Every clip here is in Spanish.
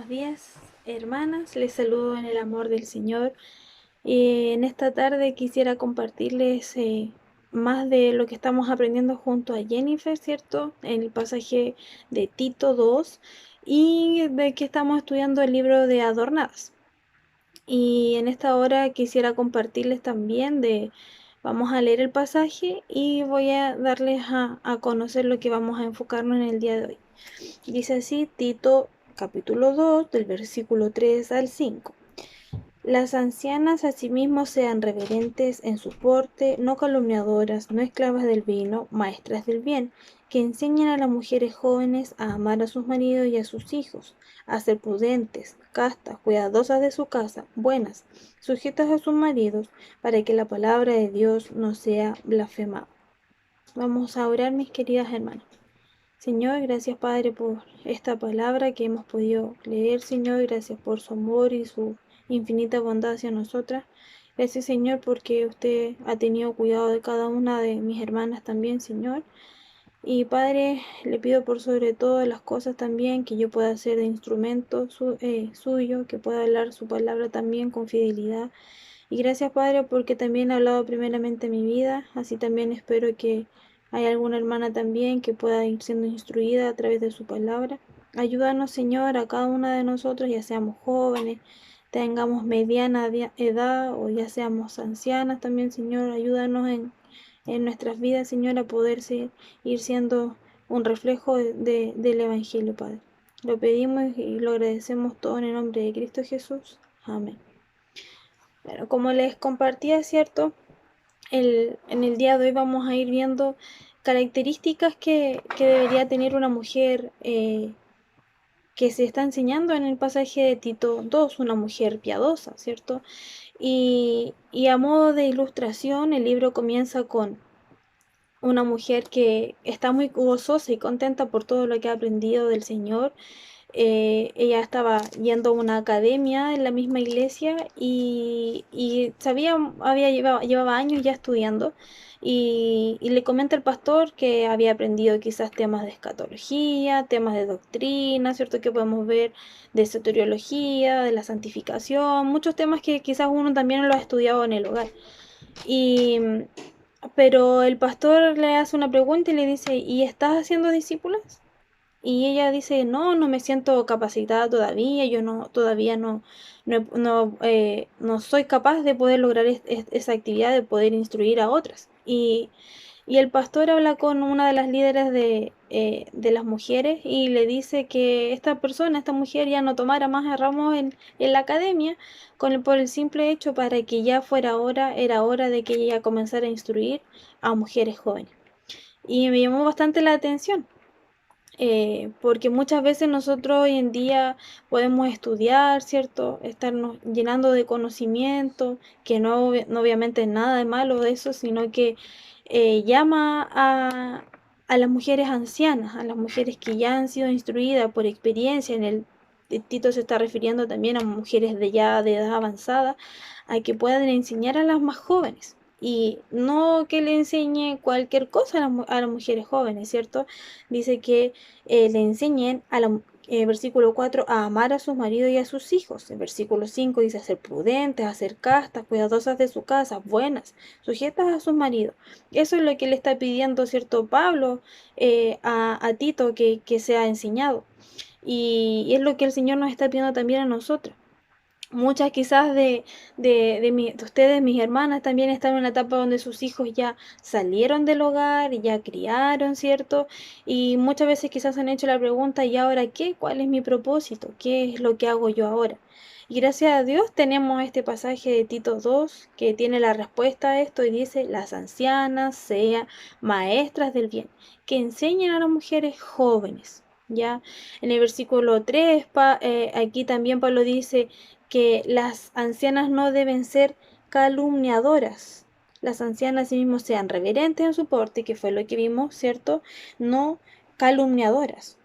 días, hermanas. Les saludo en el amor del Señor. En esta tarde quisiera compartirles más de lo que estamos aprendiendo junto a Jennifer, ¿cierto? En el pasaje de Tito 2 y de que estamos estudiando el libro de Adornadas. Y en esta hora quisiera compartirles también vamos a leer el pasaje y voy a darles a conocer lo que vamos a enfocarnos en el día de hoy. Dice así Tito capítulo 2 del versículo 3 al 5. Las ancianas asimismo sean reverentes en su porte, no calumniadoras, no esclavas del vino, maestras del bien, que enseñen a las mujeres jóvenes a amar a sus maridos y a sus hijos, a ser prudentes, castas, cuidadosas de su casa, buenas, sujetas a sus maridos, para que la palabra de Dios no sea blasfemada. Vamos a orar, mis queridas hermanas. Señor, gracias Padre por esta palabra que hemos podido leer, Señor, gracias por su amor y su infinita bondad hacia nosotras. Gracias Señor porque usted ha tenido cuidado de cada una de mis hermanas también, Señor. Y Padre, le pido por sobre todas las cosas también que yo pueda ser de instrumento suyo, que pueda hablar su palabra también con fidelidad. Y gracias Padre porque también ha hablado primeramente mi vida, así también espero que haya alguna hermana también que pueda ir siendo instruida a través de su palabra. Ayúdanos Señor a cada una de nosotros, ya seamos jóvenes, tengamos mediana edad o ya seamos ancianas también Señor, ayúdanos en nuestras vidas Señor a poder ir siendo un reflejo del Evangelio Padre. Lo pedimos y lo agradecemos todo en el nombre de Cristo Jesús. Amén. Bueno, como les compartía, ¿cierto? En el día de hoy vamos a ir viendo características que debería tener una mujer que se está enseñando en el pasaje de Tito 2, una mujer piadosa, ¿cierto? Y a modo de ilustración, el libro comienza con una mujer que está muy gozosa y contenta por todo lo que ha aprendido del Señor. Ella estaba yendo a una academia en la misma iglesia y llevaba años ya estudiando y le comenta el pastor que había aprendido quizás temas de escatología, temas de doctrina, ¿cierto? Que podemos ver de soteriología, de la santificación, muchos temas que quizás uno también lo ha estudiado en el hogar. Y, pero el pastor le hace una pregunta y le dice, ¿y estás haciendo discípulas? Y ella dice, no, no me siento capacitada todavía, yo todavía no soy capaz de poder lograr esa actividad de poder instruir a otras. Y el pastor habla con una de las líderes de las mujeres y le dice que esta mujer ya no tomara más ramos en la academia por el simple hecho para que ya era hora de que ella comenzara a instruir a mujeres jóvenes. Y me llamó bastante la atención porque muchas veces nosotros hoy en día podemos estudiar, ¿cierto? Estarnos llenando de conocimiento, que no obviamente es nada de malo de eso, sino que llama a las mujeres ancianas, a las mujeres que ya han sido instruidas por experiencia. Tito se está refiriendo también a mujeres de edad avanzada, a que puedan enseñar a las más jóvenes. Y no que le enseñe cualquier cosa a las mujeres jóvenes, ¿cierto? Dice que le enseñen versículo 4, a amar a sus maridos y a sus hijos. El versículo 5 dice a ser prudentes, a ser castas, cuidadosas de su casa, buenas, sujetas a sus maridos. Eso es lo que le está pidiendo, ¿cierto? Pablo a Tito que sea enseñado. Y es lo que el Señor nos está pidiendo también a nosotros. Muchas quizás de ustedes, mis hermanas, también están en una etapa donde sus hijos ya salieron del hogar, ya criaron, ¿cierto? Y muchas veces quizás han hecho la pregunta, ¿y ahora qué? ¿Cuál es mi propósito? ¿Qué es lo que hago yo ahora? Y gracias a Dios tenemos este pasaje de Tito 2 que tiene la respuesta a esto y dice, las ancianas sean maestras del bien, que enseñen a las mujeres jóvenes. Ya en el versículo 3, aquí también Pablo dice, que las ancianas no deben ser calumniadoras. Las ancianas sí mismo sean reverentes en su porte, que fue lo que vimos, ¿cierto? No calumniadoras.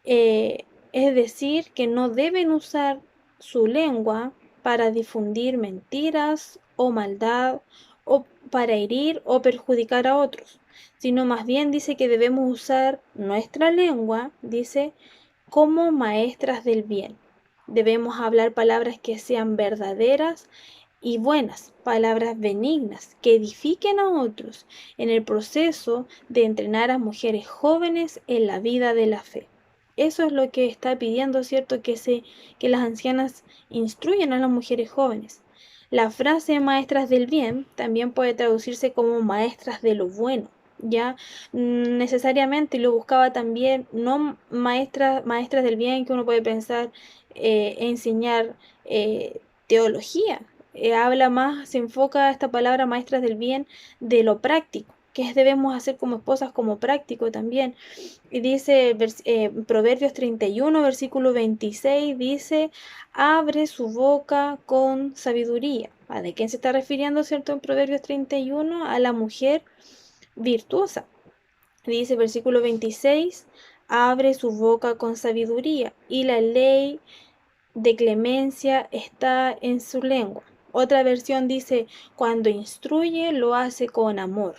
Es decir, que no deben usar su lengua para difundir mentiras o maldad o para herir o perjudicar a otros, sino más bien dice que debemos usar nuestra lengua, dice, como maestras del bien. Debemos hablar palabras que sean verdaderas y buenas, palabras benignas, que edifiquen a otros en el proceso de entrenar a mujeres jóvenes en la vida de la fe. Eso es lo que está pidiendo, ¿cierto? Que las ancianas instruyan a las mujeres jóvenes. La frase maestras del bien también puede traducirse como maestras de lo bueno, ya necesariamente, y lo buscaba también, no maestras del bien que uno puede pensar enseñar teología. Habla más, se enfoca esta palabra maestras del bien de lo práctico, que debemos hacer como esposas como práctico también. Y dice Proverbios 31, versículo 26, dice, abre su boca con sabiduría. ¿De quién se está refiriendo, cierto, en Proverbios 31? A la mujer virtuosa. Dice versículo 26, abre su boca con sabiduría y la ley de clemencia está en su lengua. Otra versión dice, cuando instruye lo hace con amor.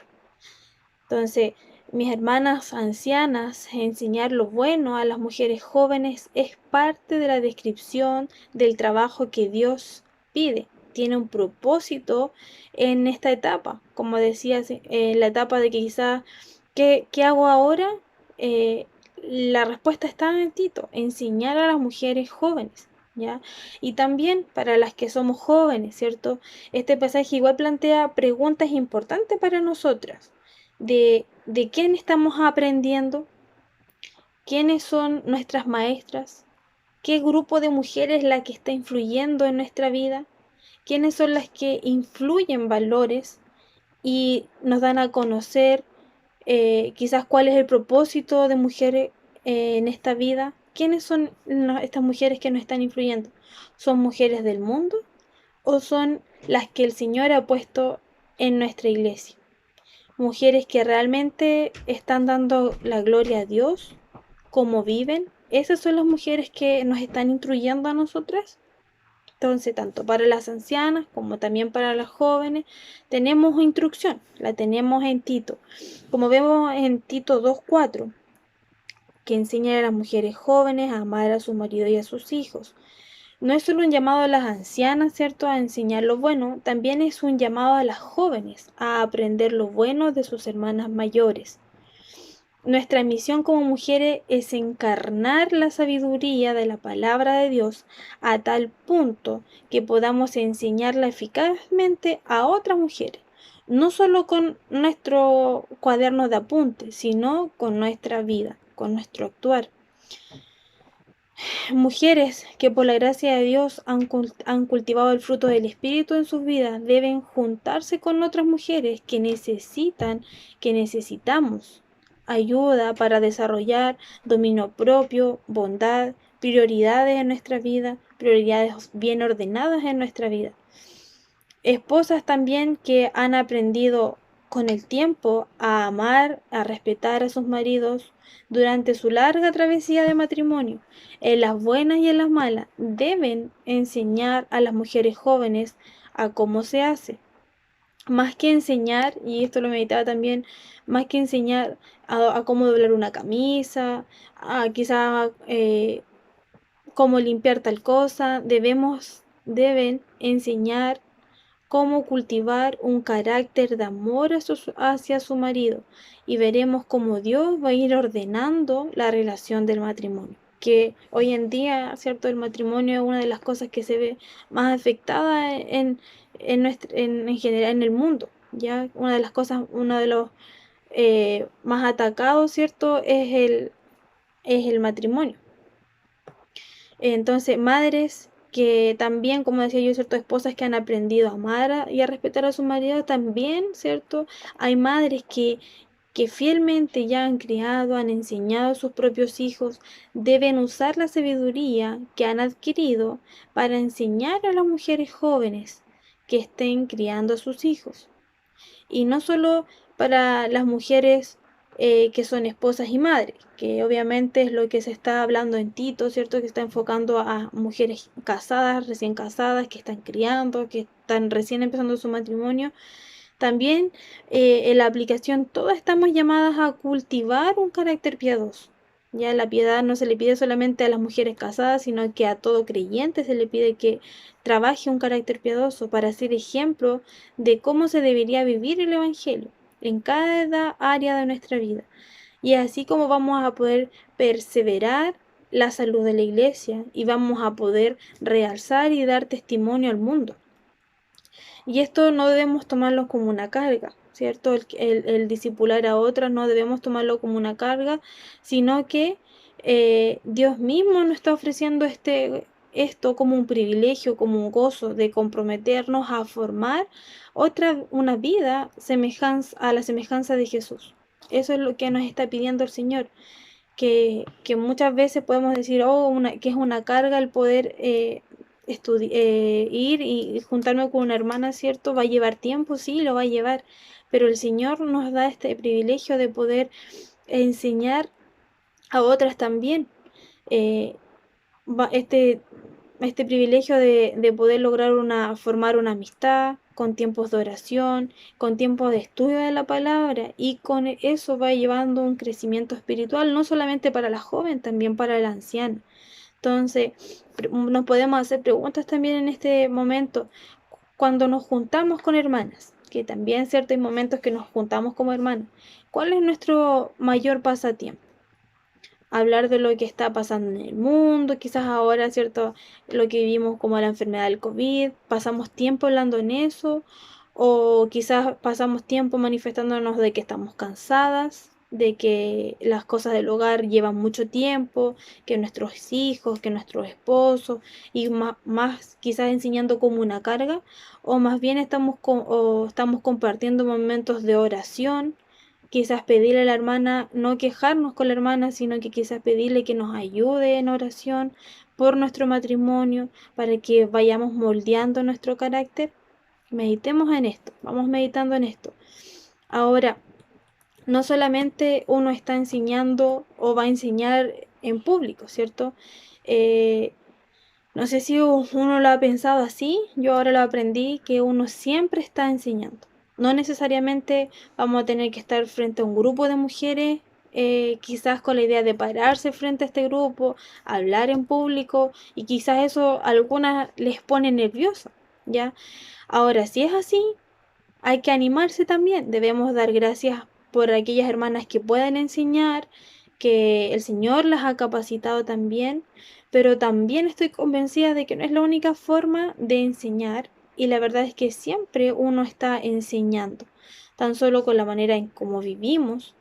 Entonces, mis hermanas ancianas, enseñar lo bueno a las mujeres jóvenes es parte de la descripción del trabajo que Dios pide. Tiene un propósito en esta etapa, como decías, en la etapa de que quizás, ¿qué hago ahora? La respuesta está en Tito, enseñar a las mujeres jóvenes, ¿ya? Y también para las que somos jóvenes, ¿cierto? Este pasaje igual plantea preguntas importantes para nosotras de quién estamos aprendiendo, quiénes son nuestras maestras, qué grupo de mujeres es la que está influyendo en nuestra vida, quiénes son las que influyen valores y nos dan a conocer quizás cuál es el propósito de mujeres en esta vida, quiénes son estas mujeres que nos están influyendo. ¿Son mujeres del mundo o son las que el Señor ha puesto en nuestra iglesia? Mujeres que realmente están dando la gloria a Dios, cómo viven. Esas son las mujeres que nos están instruyendo a nosotras. Entonces, tanto para las ancianas como también para las jóvenes, tenemos instrucción, la tenemos en Tito. Como vemos en Tito 2:4, que enseña a las mujeres jóvenes a amar a su marido y a sus hijos. No es solo un llamado a las ancianas, ¿cierto?, a enseñar lo bueno, también es un llamado a las jóvenes a aprender lo bueno de sus hermanas mayores. Nuestra misión como mujeres es encarnar la sabiduría de la palabra de Dios a tal punto que podamos enseñarla eficazmente a otras mujeres, no solo con nuestro cuaderno de apuntes, sino con nuestra vida, con nuestro actuar. Mujeres que por la gracia de Dios han cultivado el fruto del Espíritu en sus vidas deben juntarse con otras mujeres que necesitamos ayuda para desarrollar dominio propio, bondad, prioridades en nuestra vida, prioridades bien ordenadas en nuestra vida. Esposas también que han aprendido con el tiempo a amar, a respetar a sus maridos durante su larga travesía de matrimonio, en las buenas y en las malas, deben enseñar a las mujeres jóvenes a cómo se hace. Más que enseñar, y esto lo meditaba también, más que enseñar a cómo doblar una camisa, a quizá cómo limpiar tal cosa, deben enseñar cómo cultivar un carácter de amor hacia su marido, y veremos cómo Dios va a ir ordenando la relación del matrimonio. Que hoy en día, ¿cierto? El matrimonio es una de las cosas que se ve más afectada en general en el mundo. Ya una de las cosas, uno de los más atacados, ¿cierto? Es el matrimonio. Entonces, madres que también, como decía yo, ¿cierto? Esposas que han aprendido a amar y a respetar a su marido, también, ¿cierto? Hay madres que fielmente ya han criado, han enseñado a sus propios hijos, deben usar la sabiduría que han adquirido para enseñar a las mujeres jóvenes que estén criando a sus hijos. Y no solo para las mujeres que son esposas y madres, que obviamente es lo que se está hablando en Tito, ¿cierto? Que está enfocando a mujeres casadas, recién casadas, que están criando, que están recién empezando su matrimonio. También en la aplicación todas estamos llamadas a cultivar un carácter piadoso, Ya la piedad no se le pide solamente a las mujeres casadas, sino que a todo creyente se le pide que trabaje un carácter piadoso para ser ejemplo de cómo se debería vivir el Evangelio en cada área de nuestra vida. Y así como vamos a poder perseverar la salud de la iglesia y vamos a poder realzar y dar testimonio al mundo. Y esto no debemos tomarlo como una carga, ¿cierto? El discipular a otras no debemos tomarlo como una carga, sino que Dios mismo nos está ofreciendo esto como un privilegio, como un gozo de comprometernos a formar una vida a la semejanza de Jesús. Eso es lo que nos está pidiendo el Señor, que muchas veces podemos decir, que es una carga el poder ir y juntarme con una hermana, ¿cierto? Va a llevar tiempo, sí, lo va a llevar, pero el Señor nos da este privilegio de poder enseñar a otras también. Eh, este, este privilegio de poder lograr formar una amistad con tiempos de oración, con tiempos de estudio de la palabra, y con eso va llevando un crecimiento espiritual, no solamente para la joven, también para la anciana. Entonces, nos podemos hacer preguntas también en este momento, cuando nos juntamos con hermanas, que también, cierto, hay momentos que nos juntamos como hermanos. ¿Cuál es nuestro mayor pasatiempo? Hablar de lo que está pasando en el mundo, quizás ahora, ¿cierto? Lo que vivimos como la enfermedad del COVID, pasamos tiempo hablando en eso, o quizás pasamos tiempo manifestándonos de que estamos cansadas, de que las cosas del hogar llevan mucho tiempo, que nuestros hijos, que nuestros esposos, y más quizás enseñando como una carga, o más bien estamos compartiendo momentos de oración. Quizás pedirle a la hermana, no quejarnos con la hermana, sino que quizás pedirle que nos ayude en oración por nuestro matrimonio, para que vayamos moldeando nuestro carácter. Meditemos en esto, vamos meditando en esto. Ahora, no solamente uno está enseñando o va a enseñar en público, ¿cierto? No sé si uno lo ha pensado así, yo ahora lo aprendí, que uno siempre está enseñando. No necesariamente vamos a tener que estar frente a un grupo de mujeres, quizás con la idea de pararse frente a este grupo, hablar en público, y quizás eso a algunas les pone nerviosas, ¿ya? Ahora, si es así, hay que animarse también. Debemos dar gracias por aquellas hermanas que puedan enseñar, que el Señor las ha capacitado también, pero también estoy convencida de que no es la única forma de enseñar, y la verdad es que siempre uno está enseñando, tan solo con la manera en cómo vivimos.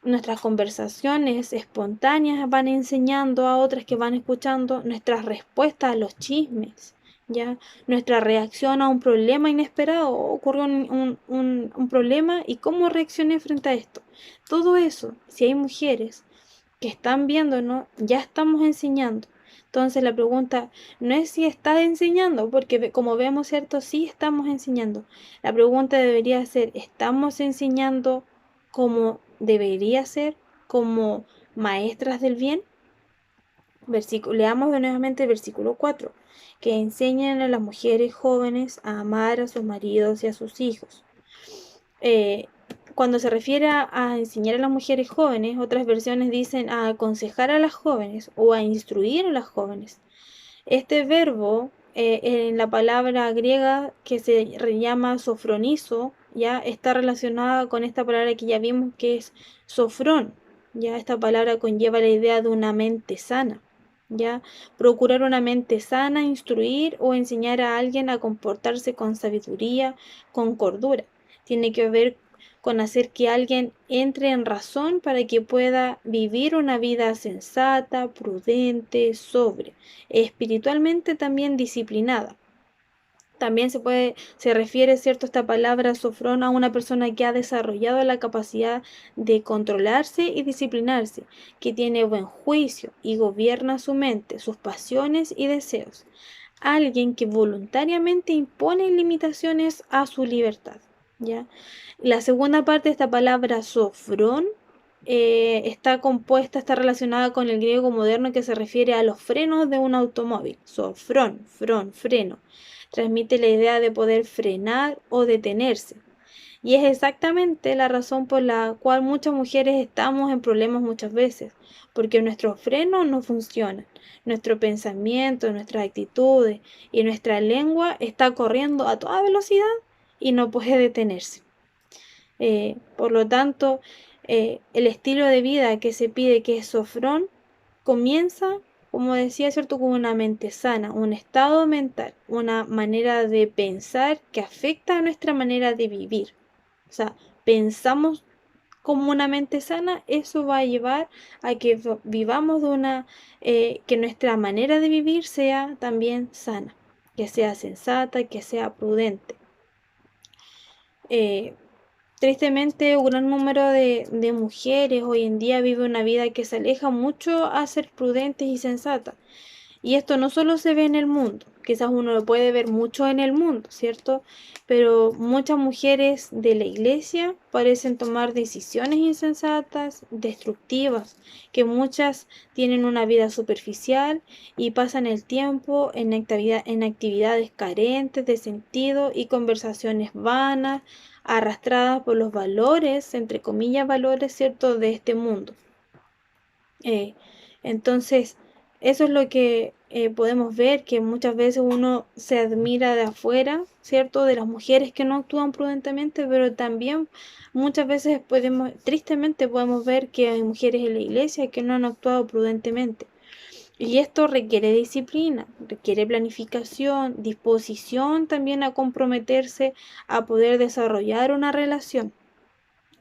Nuestras conversaciones espontáneas van enseñando a otras que van escuchando, nuestras respuestas a los chismes, ¿ya? Nuestra reacción a un problema inesperado. Ocurrió un problema y cómo reaccioné frente a esto. Todo eso, si hay mujeres que están viéndonos, ya estamos enseñando. Entonces la pregunta no es si estás enseñando, porque como vemos, ¿cierto? Sí estamos enseñando. La pregunta debería ser, ¿estamos enseñando como debería ser, como maestras del bien? Leamos nuevamente el versículo 4, que enseñan a las mujeres jóvenes a amar a sus maridos y a sus hijos. Cuando se refiere a enseñar a las mujeres jóvenes, otras versiones dicen a aconsejar a las jóvenes o a instruir a las jóvenes. Este verbo, en la palabra griega que se llama sofronizo, ya está relacionada con esta palabra que ya vimos, que es sofrón. Ya esta palabra conlleva la idea de una mente sana. Ya procurar una mente sana, instruir o enseñar a alguien a comportarse con sabiduría, con cordura. Tiene que ver con hacer que alguien entre en razón para que pueda vivir una vida sensata, prudente, sobria, espiritualmente también disciplinada. También se refiere, ¿cierto?, esta palabra sofrón a una persona que ha desarrollado la capacidad de controlarse y disciplinarse, que tiene buen juicio y gobierna su mente, sus pasiones y deseos. Alguien que voluntariamente impone limitaciones a su libertad, ¿ya? La segunda parte de esta palabra sofrón está relacionada con el griego moderno, que se refiere a los frenos de un automóvil. Freno. Transmite la idea de poder frenar o detenerse. Y es exactamente la razón por la cual muchas mujeres estamos en problemas muchas veces, porque nuestros frenos no funcionan, nuestro pensamiento, nuestras actitudes y nuestra lengua está corriendo a toda velocidad y no puede detenerse. Por lo tanto, el estilo de vida que se pide, que es sofrón, comienza, como decía, ¿cierto?, con una mente sana, un estado mental, una manera de pensar que afecta a nuestra manera de vivir. O sea, pensamos como una mente sana, eso va a llevar a que vivamos de que nuestra manera de vivir sea también sana, que sea sensata, que sea prudente. Eh, Tristemente, un gran número de mujeres hoy en día vive una vida que se aleja mucho a ser prudentes y sensatas. Y esto no solo se ve en el mundo, quizás uno lo puede ver mucho en el mundo, ¿cierto? Pero muchas mujeres de la iglesia parecen tomar decisiones insensatas, destructivas, que muchas tienen una vida superficial y pasan el tiempo en actividades carentes de sentido y conversaciones vanas, arrastradas por los valores, entre comillas, valores, ¿cierto?, de este mundo. Eh, entonces, eso es lo que podemos ver, que muchas veces uno se admira de afuera, ¿cierto? De las mujeres que no actúan prudentemente, pero también muchas veces tristemente podemos ver que hay mujeres en la iglesia que no han actuado prudentemente. Y esto requiere disciplina, requiere planificación, disposición también a comprometerse a poder desarrollar una relación.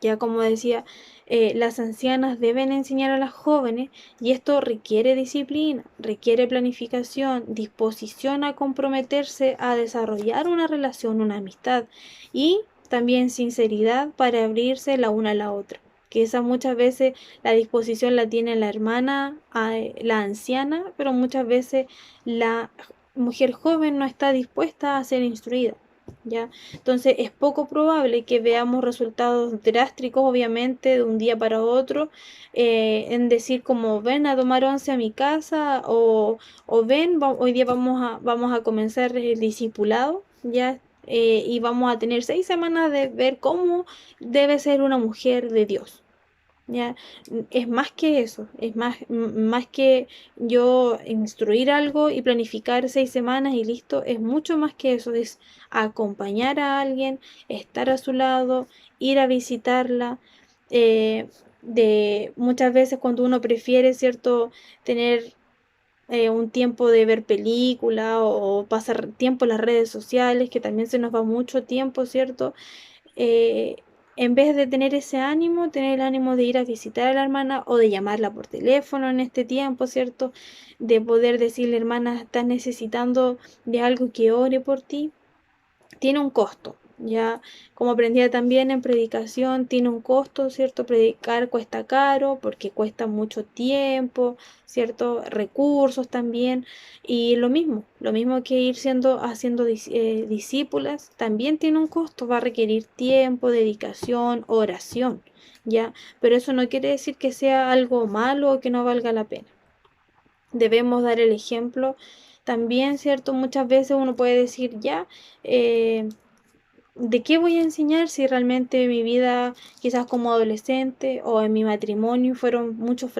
Ya como decía, las ancianas deben enseñar a las jóvenes y esto requiere disciplina, requiere planificación, disposición a comprometerse a desarrollar una relación, una amistad y también sinceridad para abrirse la una a la otra. Que esa muchas veces la disposición la tiene la hermana, la anciana, pero muchas veces la mujer joven no está dispuesta a ser instruida. ¿Ya? Entonces es poco probable que veamos resultados drásticos, obviamente, de un día para otro, en decir como ven a tomar once a mi casa o ven, hoy día vamos a comenzar el discipulado, ¿ya? Y vamos a tener 6 semanas de ver cómo debe ser una mujer de Dios. ¿Ya? Es más que eso, es más que yo instruir algo y planificar 6 semanas y listo, es mucho más que eso, es acompañar a alguien, estar a su lado, ir a visitarla, eh, de muchas veces cuando uno prefiere, ¿cierto?, tener un tiempo de ver película o pasar tiempo en las redes sociales, que también se nos va mucho tiempo, ¿cierto? eh, en vez de tener ese ánimo, tener el ánimo de ir a visitar a la hermana o de llamarla por teléfono en este tiempo, ¿cierto? De poder decirle, hermana, estás necesitando de algo que ore por ti, tiene un costo. Ya, como aprendía también en predicación, tiene un costo, ¿cierto? Predicar cuesta caro porque cuesta mucho tiempo, ¿cierto? Recursos también. Y lo mismo que ir haciendo discípulas, también tiene un costo, va a requerir tiempo, dedicación, oración, ¿ya? Pero eso no quiere decir que sea algo malo o que no valga la pena. Debemos dar el ejemplo. También, ¿cierto? Muchas veces uno puede decir, ya, ¿de qué voy a enseñar si realmente mi vida, quizás como adolescente o en mi matrimonio, hubieron muchos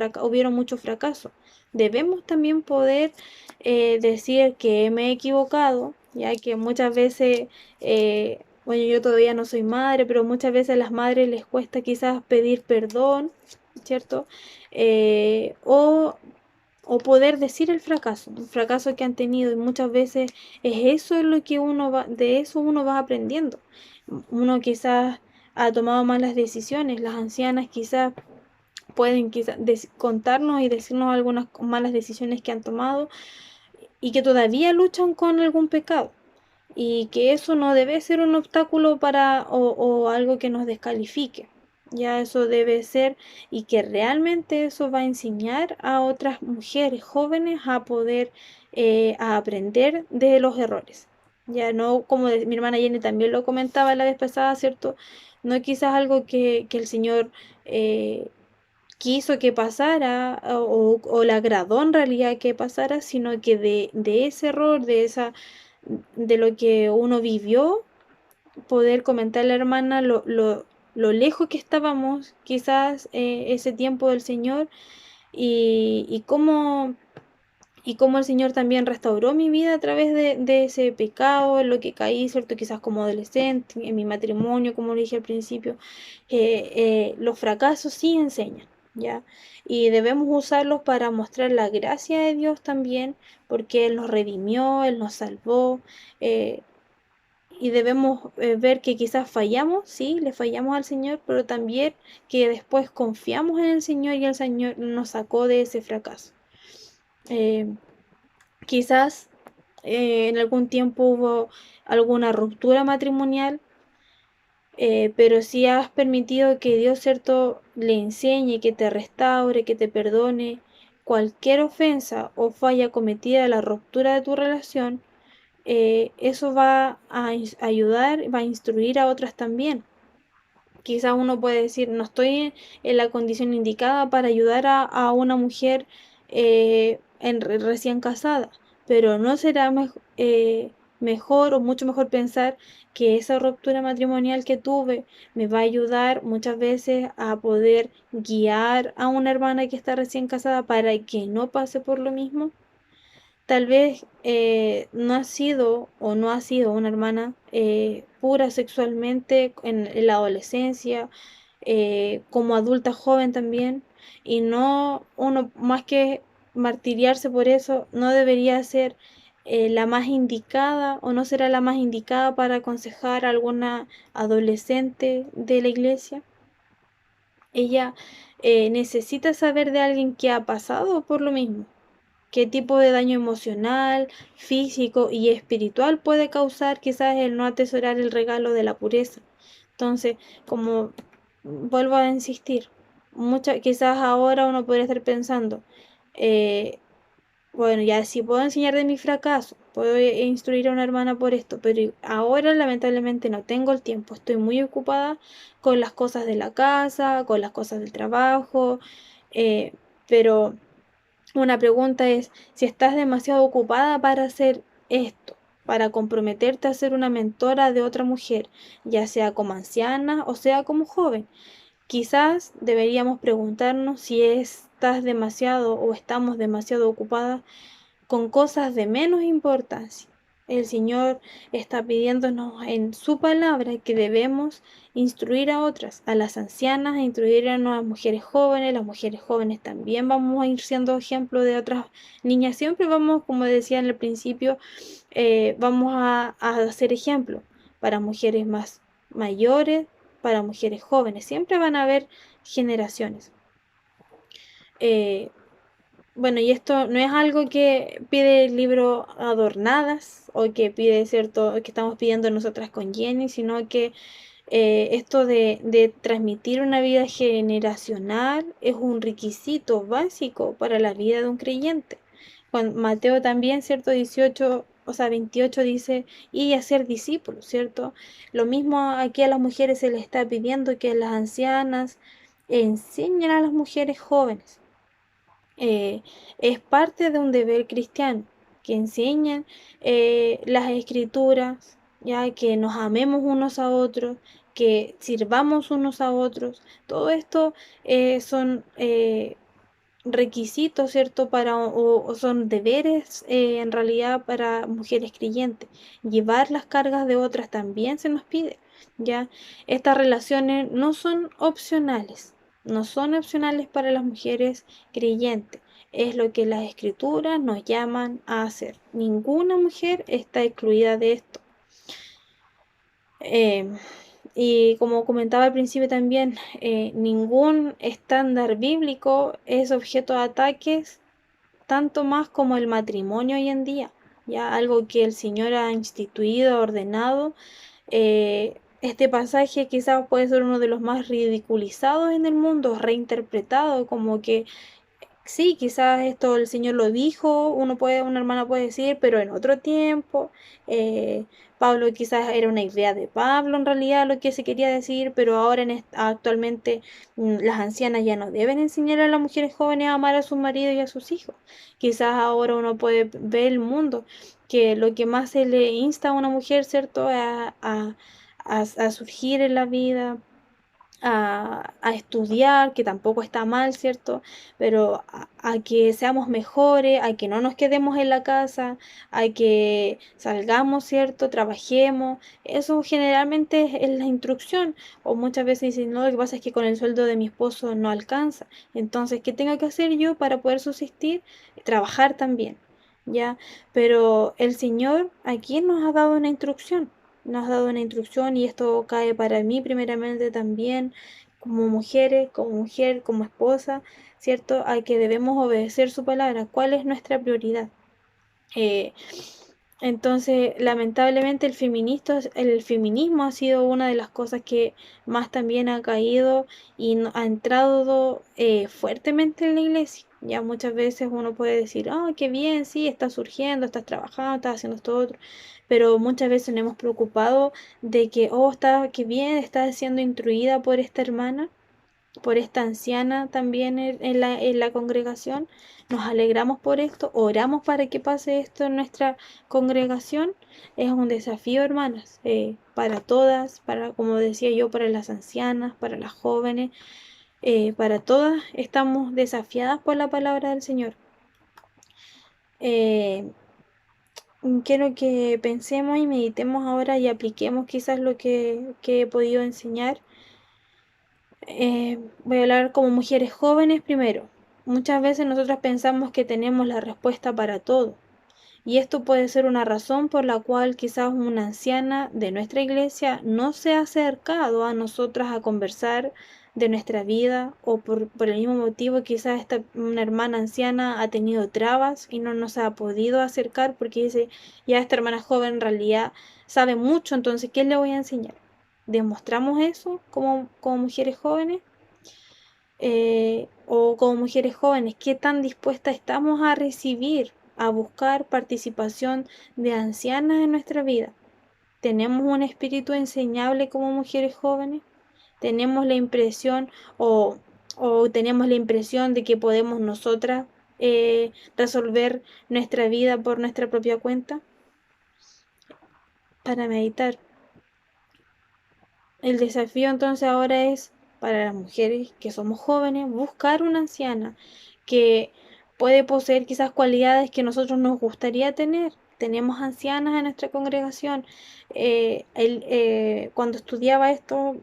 fracasos? Debemos también poder decir que me he equivocado, ya que muchas veces, bueno, yo todavía no soy madre, pero muchas veces a las madres les cuesta quizás pedir perdón, ¿cierto? Eh, o o poder decir el fracaso que han tenido, y muchas veces es eso lo que de eso uno va aprendiendo. Uno quizás ha tomado malas decisiones, las ancianas quizás pueden contarnos y decirnos algunas malas decisiones que han tomado y que todavía luchan con algún pecado. Y que eso no debe ser un obstáculo o algo que nos descalifique. Ya eso debe ser, y que realmente eso va a enseñar a otras mujeres jóvenes a poder a aprender de los errores. Ya no, como mi hermana Jenny también lo comentaba la vez pasada, ¿cierto? No quizás algo que el Señor eh, quiso que pasara o le agradó en realidad que pasara, sino que de ese error, de lo que uno vivió, poder comentarle a la hermana lo lejos que estábamos quizás ese tiempo del Señor y cómo el Señor también restauró mi vida a través de ese pecado, en lo que caí, ¿cierto? Quizás como adolescente, en mi matrimonio, como le dije al principio. Los fracasos sí enseñan, ¿ya? Y debemos usarlos para mostrar la gracia de Dios también, porque Él nos redimió, Él nos salvó. eh, y debemos ver que quizás fallamos, sí, le fallamos al Señor, pero también que después confiamos en el Señor y el Señor nos sacó de ese fracaso. Eh, Quizás en algún tiempo hubo alguna ruptura matrimonial, pero si has permitido que Dios, cierto, le enseñe, que te restaure, que te perdone cualquier ofensa o falla cometida en la ruptura de tu relación, eso va a ayudar, va a instruir a otras también. Quizás uno puede decir, no estoy en la condición indicada para ayudar a una mujer recién casada, pero no será mejor o mucho mejor pensar que esa ruptura matrimonial que tuve me va a ayudar muchas veces a poder guiar a una hermana que está recién casada para que no pase por lo mismo. Tal vez no ha sido o no ha sido una hermana pura sexualmente en la adolescencia, como adulta joven también, y no uno más que martiriarse por eso, no debería ser la más indicada o no será la más indicada para aconsejar a alguna adolescente de la iglesia. Ella necesita saber de alguien que ha pasado por lo mismo, qué tipo de daño emocional, físico y espiritual puede causar quizás el no atesorar el regalo de la pureza. Entonces, como vuelvo a insistir, quizás ahora uno podría estar pensando, eh, bueno, ya si puedo enseñar de mi fracaso, puedo instruir a una hermana por esto, pero ahora lamentablemente no tengo el tiempo, estoy muy ocupada con las cosas de la casa, con las cosas del trabajo, eh, pero una pregunta es si estás demasiado ocupada para hacer esto, para comprometerte a ser una mentora de otra mujer, ya sea como anciana o sea como joven. Quizás deberíamos preguntarnos si estás demasiado o estamos demasiado ocupadas con cosas de menos importancia. El Señor está pidiéndonos en su palabra que debemos instruir a otras, a las ancianas, a instruir a las mujeres jóvenes. Las mujeres jóvenes también vamos a ir siendo ejemplo de otras niñas. Siempre vamos, como decía en el principio, vamos a hacer ejemplo para mujeres más mayores, para mujeres jóvenes. Siempre van a haber generaciones. Eh, bueno, y esto no es algo que pide el libro Adornadas o que pide, cierto, que estamos pidiendo nosotras con Jenny, sino que esto de transmitir una vida generacional es un requisito básico para la vida de un creyente. Mateo también, cierto, 18, o sea, 28 dice, y hacer discípulos, ¿cierto? Lo mismo aquí a las mujeres se les está pidiendo que las ancianas enseñen a las mujeres jóvenes. eh, es parte de un deber cristiano, que enseñen las escrituras, ya que nos amemos unos a otros, que sirvamos unos a otros. Todo esto son requisitos, ¿cierto? O son deberes en realidad para mujeres creyentes. Llevar las cargas de otras también se nos pide, ¿ya? Estas relaciones no son opcionales, no son opcionales para las mujeres creyentes. Es lo que las escrituras nos llaman a hacer. Ninguna mujer está excluida de esto. Eh, y como comentaba al principio también, ningún estándar bíblico es objeto de ataques, tanto más como el matrimonio hoy en día, ya algo que el Señor ha instituido, ordenado. Este pasaje quizás puede ser uno de los más ridiculizados en el mundo, reinterpretado como que sí, quizás esto el Señor lo dijo, una hermana puede decir, pero en otro tiempo. eh, Pablo quizás era una idea de Pablo en realidad lo que se quería decir, pero ahora actualmente las ancianas ya no deben enseñar a las mujeres jóvenes a amar a sus maridos y a sus hijos. Quizás ahora uno puede ver el mundo, que lo que más se le insta a una mujer, ¿cierto? a surgir en la vida, a estudiar, que tampoco está mal, ¿cierto? Pero a que seamos mejores, a que no nos quedemos en la casa, a que salgamos, ¿cierto? Trabajemos. Eso generalmente es la instrucción. O muchas veces dicen, no, lo que pasa es que con el sueldo de mi esposo no alcanza. Entonces, ¿qué tengo que hacer yo para poder subsistir? Trabajar también, ¿ya? Pero el Señor aquí nos ha dado una instrucción. Nos ha dado una instrucción y esto cae para mí primeramente también como mujeres, como mujer, como esposa, ¿cierto? A que debemos obedecer su palabra. ¿Cuál es nuestra prioridad? Eh, entonces, lamentablemente el feminismo ha sido una de las cosas que más también ha caído y ha entrado fuertemente en la iglesia. Ya muchas veces uno puede decir, ah, qué bien, sí, estás surgiendo, estás trabajando, estás haciendo esto otro, pero muchas veces nos hemos preocupado de que, oh, está, qué bien, estás siendo instruida por esta hermana, por esta anciana también en la congregación. Nos alegramos por esto, oramos para que pase esto en nuestra congregación. Es un desafío, hermanas, para todas, para, como decía yo, para las ancianas, para las jóvenes, para todas estamos desafiadas por la palabra del Señor. Eh, Quiero que pensemos y meditemos ahora y apliquemos quizás lo que he podido enseñar. Voy a hablar como mujeres jóvenes primero. Muchas veces nosotras pensamos que tenemos la respuesta para todo. Y esto puede ser una razón por la cual quizás una anciana de nuestra iglesia no se ha acercado a nosotras a conversar de nuestra vida, o por el mismo motivo quizás una hermana anciana ha tenido trabas y no nos ha podido acercar porque dice, ya esta hermana joven en realidad sabe mucho, entonces ¿qué le voy a enseñar? ¿Demostramos eso como mujeres jóvenes? O como mujeres jóvenes, ¿qué tan dispuestas estamos a recibir, a buscar participación de ancianas en nuestra vida? ¿Tenemos un espíritu enseñable como mujeres jóvenes? ¿Tenemos la impresión o, o tenemos la impresión de que podemos nosotras resolver nuestra vida por nuestra propia cuenta? Para meditar. El desafío entonces ahora es para las mujeres que somos jóvenes buscar una anciana que puede poseer quizás cualidades que nosotros nos gustaría tener. Tenemos ancianas en nuestra congregación. Cuando estudiaba esto,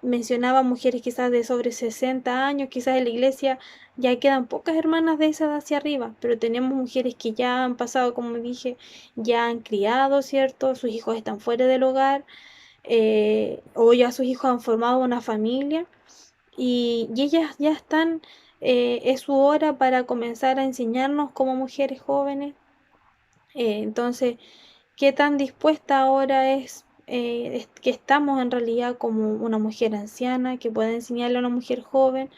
mencionaba mujeres quizás de sobre 60 años, quizás en la iglesia ya quedan pocas hermanas de esa edad hacia arriba, pero tenemos mujeres que ya han pasado, como dije, ya han criado, ¿cierto? Sus hijos están fuera del hogar, o ya sus hijos han formado una familia y ellas ya están, es su hora para comenzar a enseñarnos como mujeres jóvenes. Entonces, ¿qué tan dispuesta ahora es que estamos en realidad como una mujer anciana que puede enseñarle a una mujer joven?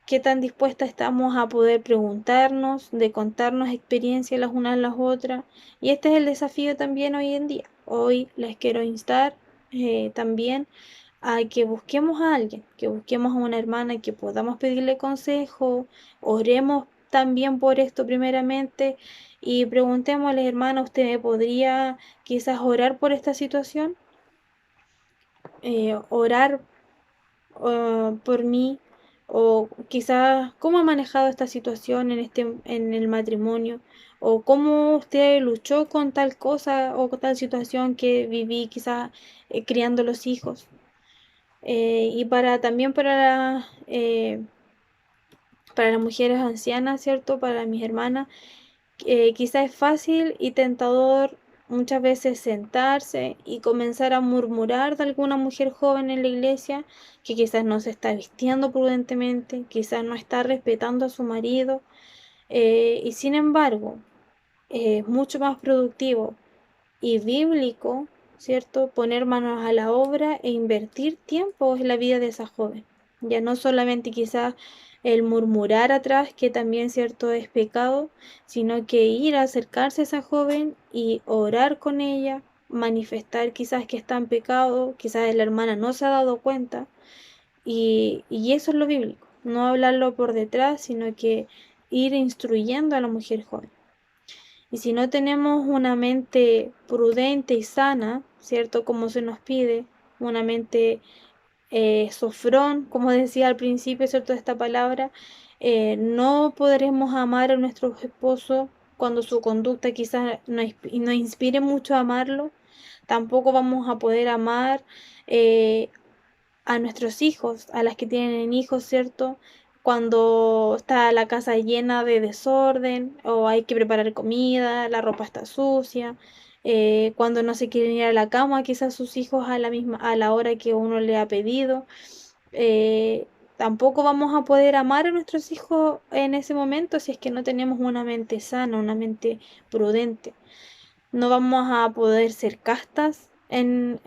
¿Qué tan dispuesta estamos a poder preguntarnos, de contarnos experiencias las unas a las otras? Y este es el desafío también hoy en día. Hoy les quiero instar también a que busquemos a alguien, que busquemos a una hermana, que podamos pedirle consejo, oremos también por esto primeramente y preguntémosle, hermana, ¿usted me podría quizás orar por esta situación? Orar por mí, o quizás cómo ha manejado esta situación en el matrimonio, o cómo usted luchó con tal cosa o con tal situación que viví quizás criando los hijos. Y también para las mujeres ancianas, ¿cierto? Para mis hermanas, quizás es fácil y tentador muchas veces sentarse y comenzar a murmurar de alguna mujer joven en la iglesia que quizás no se está vistiendo prudentemente, quizás no está respetando a su marido, y sin embargo es mucho más productivo y bíblico, ¿cierto? Poner manos a la obra e invertir tiempo en la vida de esa joven. Ya no solamente quizás el murmurar atrás, que también, ¿cierto?, es pecado, sino que ir a acercarse a esa joven y orar con ella, manifestar quizás que está en pecado, quizás la hermana no se ha dado cuenta, y eso es lo bíblico, no hablarlo por detrás, sino que ir instruyendo a la mujer joven. Y si no tenemos una mente prudente y sana, ¿cierto? Como se nos pide, una mente sofrón, como decía al principio, ¿cierto? De esta palabra, no podremos amar a nuestro esposo cuando su conducta quizás no inspire mucho a amarlo. Tampoco vamos a poder amar eh, a nuestros hijos, a las que tienen hijos, ¿cierto? Cuando está la casa llena de desorden o hay que preparar comida, la ropa está sucia, cuando no se quieren ir a la cama, quizás sus hijos a la hora que uno le ha pedido. eh, Tampoco vamos a poder amar a nuestros hijos en ese momento si es que no tenemos una mente sana, una mente prudente. No vamos a poder ser castas en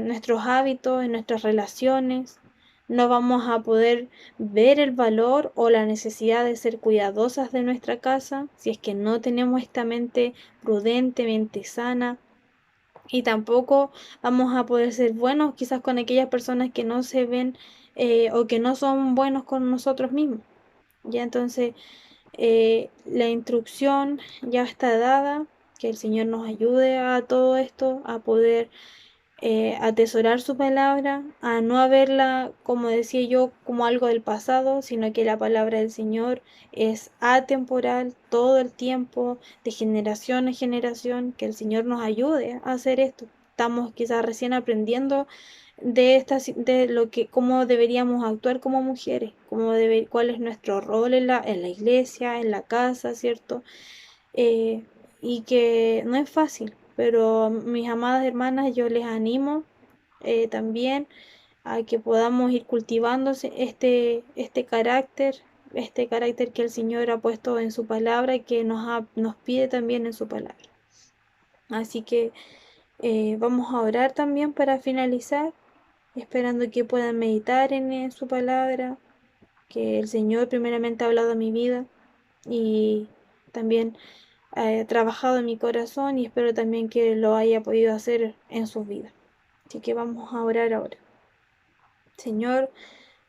nuestros hábitos, en nuestras relaciones. No vamos a poder ver el valor o la necesidad de ser cuidadosas de nuestra casa si es que no tenemos esta mente prudente, mente sana. Y tampoco vamos a poder ser buenos quizás con aquellas personas que no se ven o que no son buenos con nosotros mismos. Ya entonces la instrucción ya está dada, que el Señor nos ayude a todo esto, a poder atesorar su palabra, a no verla, como decía yo, como algo del pasado, sino que la palabra del Señor es atemporal todo el tiempo, de generación en generación, que el Señor nos ayude a hacer esto. Estamos quizás recién aprendiendo de lo que, cómo deberíamos actuar como mujeres, cuál es nuestro rol en la iglesia, en la casa, ¿cierto? eh, y que no es fácil, pero mis amadas hermanas, yo les animo también a que podamos ir cultivándose este carácter que el Señor ha puesto en su palabra y que nos pide también en su palabra. Así que vamos a orar también para finalizar, esperando que puedan meditar en su palabra, que el Señor primeramente ha hablado a mi vida y también trabajado en mi corazón y espero también que lo haya podido hacer en sus vidas. Así que vamos a orar ahora. Señor,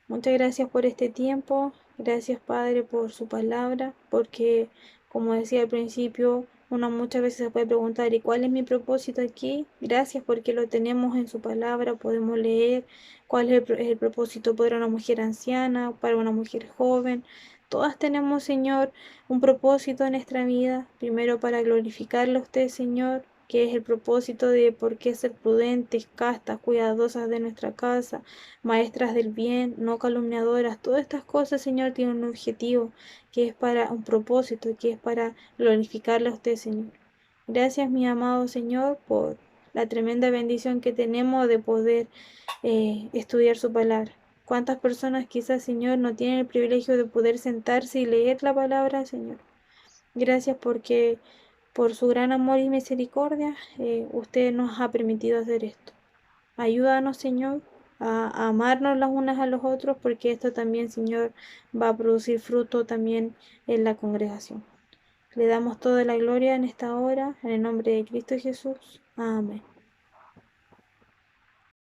muchas gracias por este tiempo, gracias Padre por su palabra, porque como decía al principio, uno muchas veces se puede preguntar, ¿y cuál es mi propósito aquí? Gracias porque lo tenemos en su palabra, podemos leer cuál es el propósito para una mujer anciana, para una mujer joven. Todas tenemos, Señor, un propósito en nuestra vida, primero para glorificarle a usted, Señor, que es el propósito de por qué ser prudentes, castas, cuidadosas de nuestra casa, maestras del bien, no calumniadoras. Todas estas cosas, Señor, tienen un objetivo, que es para un propósito, que es para glorificarle a usted, Señor. Gracias, mi amado Señor, por la tremenda bendición que tenemos de poder estudiar su palabra. ¿Cuántas personas quizás, Señor, no tienen el privilegio de poder sentarse y leer la palabra, Señor? Gracias porque por su gran amor y misericordia, usted nos ha permitido hacer esto. Ayúdanos, Señor, a amarnos las unas a los otros, porque esto también, Señor, va a producir fruto también en la congregación. Le damos toda la gloria en esta hora, en el nombre de Cristo Jesús. Amén.